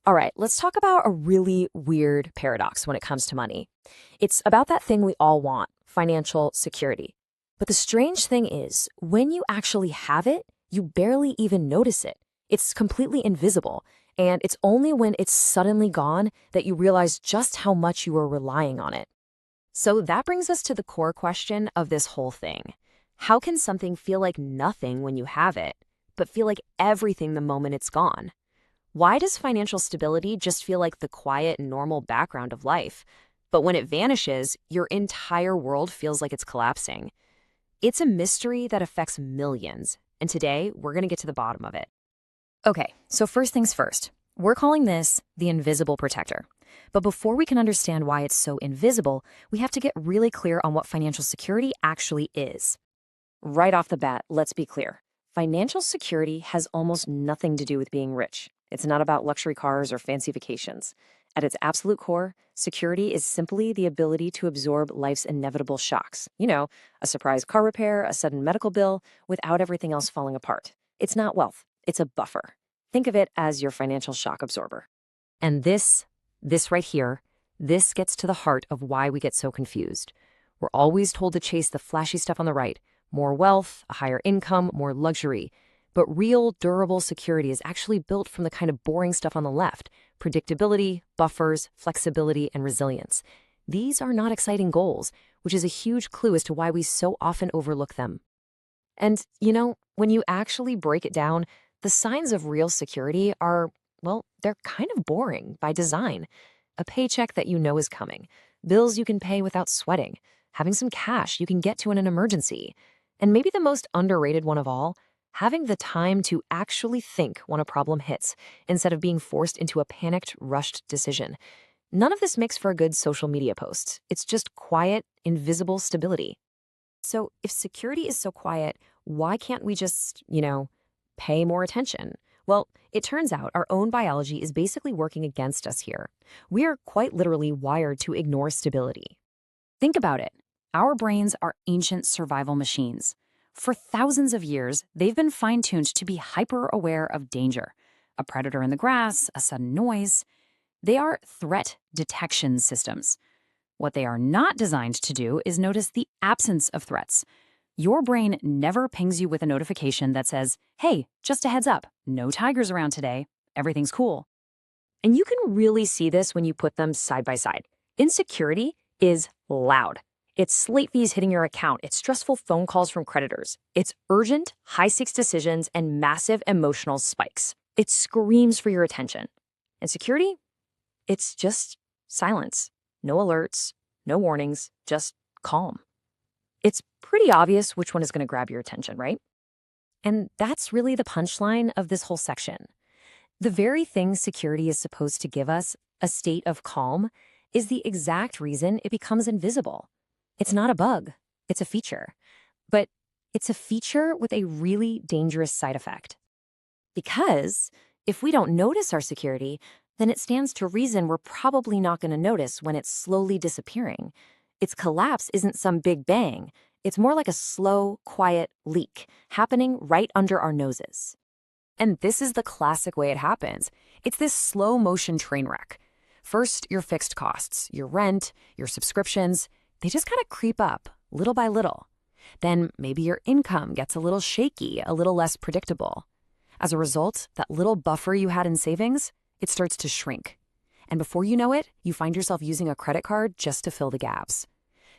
All right, let's talk about a really weird paradox when it comes to money. It's about that thing we all want, financial security. But the strange thing is, when you actually have it, you barely even notice it. It's completely invisible, and it's only when it's suddenly gone that you realize just how much you were relying on it. So that brings us to the core question of this whole thing. How can something feel like nothing when you have it, but feel like everything the moment it's gone? Why does financial stability just feel like the quiet, normal background of life? But when it vanishes, your entire world feels like it's collapsing. It's a mystery that affects millions, and today we're going to get to the bottom of it. Okay, so first things first. We're calling this the invisible protector. But before we can understand why it's so invisible, we have to get really clear on what financial security actually is. Right off the bat, let's be clear. Financial security has almost nothing to do with being rich. It's not about luxury cars or fancy vacations. At its absolute core, security is simply the ability to absorb life's inevitable shocks. A surprise car repair, a sudden medical bill, without everything else falling apart. It's not wealth, it's a buffer. Think of it as your financial shock absorber. And this right here, this gets to the heart of why we get so confused. We're always told to chase the flashy stuff on the right. More wealth, a higher income, more luxury. But real, durable security is actually built from the kind of boring stuff on the left: predictability, buffers, flexibility, and resilience. These are not exciting goals, which is a huge clue as to why we so often overlook them. And, when you actually break it down, the signs of real security are, well, they're kind of boring by design. A paycheck that you know is coming, bills you can pay without sweating, having some cash you can get to in an emergency. And maybe the most underrated one of all, having the time to actually think when a problem hits, instead of being forced into a panicked, rushed decision. None of this makes for a good social media post. It's just quiet, invisible stability. So if security is so quiet, why can't we just, pay more attention? Well, it turns out our own biology is basically working against us here. We are quite literally wired to ignore stability. Think about it. Our brains are ancient survival machines. For thousands of years, they've been fine-tuned to be hyper-aware of danger. A predator in the grass, a sudden noise. They are threat detection systems. What they are not designed to do is notice the absence of threats. Your brain never pings you with a notification that says, "Hey, just a heads up, no tigers around today, everything's cool." And you can really see this when you put them side by side. Insecurity is loud. It's late fees hitting your account. It's stressful phone calls from creditors. It's urgent, high-stakes decisions and massive emotional spikes. It screams for your attention. And security? It's just silence. No alerts, no warnings, just calm. It's pretty obvious which one is going to grab your attention, right? And that's really the punchline of this whole section. The very thing security is supposed to give us, a state of calm, is the exact reason it becomes invisible. It's not a bug, it's a feature. But it's a feature with a really dangerous side effect. Because if we don't notice our security, then it stands to reason we're probably not going to notice when it's slowly disappearing. Its collapse isn't some big bang. It's more like a slow, quiet leak happening right under our noses. And this is the classic way it happens. It's this slow motion train wreck. First, your fixed costs, your rent, your subscriptions, they just kind of creep up little by little. Then maybe your income gets a little shaky, a little less predictable. As a result, that little buffer you had in savings, it starts to shrink. And before you know it, you find yourself using a credit card just to fill the gaps.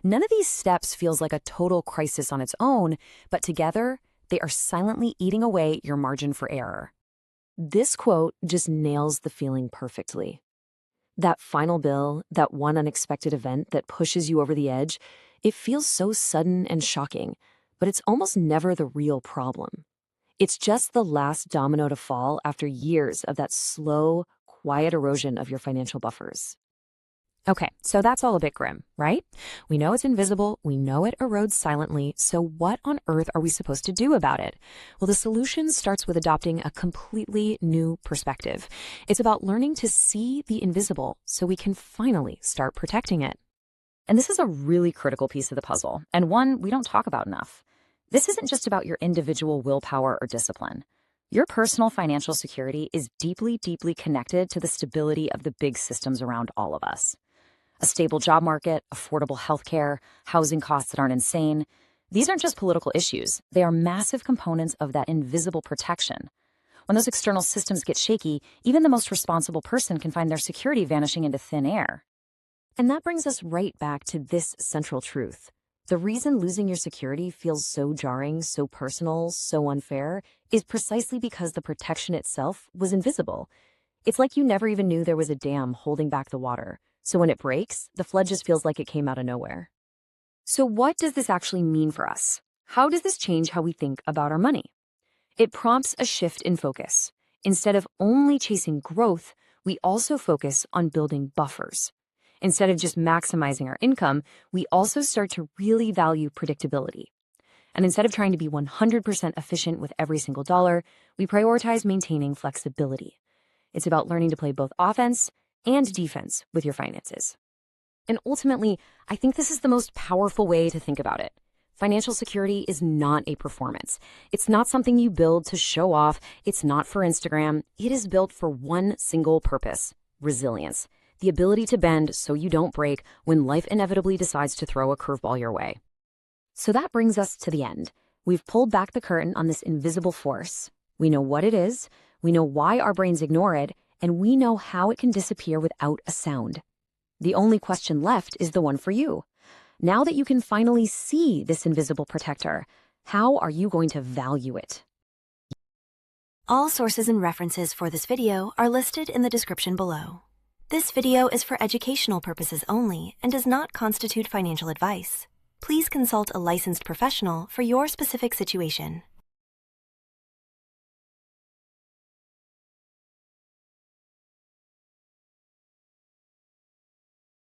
None of these steps feels like a total crisis on its own, but together, they are silently eating away your margin for error. This quote just nails the feeling perfectly. That final bill, that one unexpected event that pushes you over the edge, it feels so sudden and shocking, but it's almost never the real problem. It's just the last domino to fall after years of that slow, quiet erosion of your financial buffers. Okay, so that's all a bit grim, right? We know it's invisible, we know it erodes silently, so what on earth are we supposed to do about it? Well, the solution starts with adopting a completely new perspective. It's about learning to see the invisible so we can finally start protecting it. And this is a really critical piece of the puzzle, and one we don't talk about enough. This isn't just about your individual willpower or discipline. Your personal financial security is deeply, deeply connected to the stability of the big systems around all of us. A stable job market, affordable healthcare, housing costs that aren't insane. These aren't just political issues. They are massive components of that invisible protection. When those external systems get shaky, even the most responsible person can find their security vanishing into thin air. And that brings us right back to this central truth. The reason losing your security feels so jarring, so personal, so unfair is precisely because the protection itself was invisible. It's like you never even knew there was a dam holding back the water. So when it breaks, the flood just feels like it came out of nowhere. So what does this actually mean for us? How does this change how we think about our money? It prompts a shift in focus. Instead of only chasing growth, we also focus on building buffers. Instead of just maximizing our income, we also start to really value predictability. And instead of trying to be 100% efficient with every single dollar, we prioritize maintaining flexibility. It's about learning to play both offense and defense with your finances. And ultimately, I think this is the most powerful way to think about it. Financial security is not a performance. It's not something you build to show off. It's not for Instagram. It is built for one single purpose: resilience. The ability to bend so you don't break when life inevitably decides to throw a curveball your way. So that brings us to the end. We've pulled back the curtain on this invisible force. We know what it is, we know why our brains ignore it, and we know how it can disappear without a sound. The only question left is the one for you. Now that you can finally see this invisible protector, how are you going to value it? All sources and references for this video are listed in the description below. This video is for educational purposes only and does not constitute financial advice. Please consult a licensed professional for your specific situation.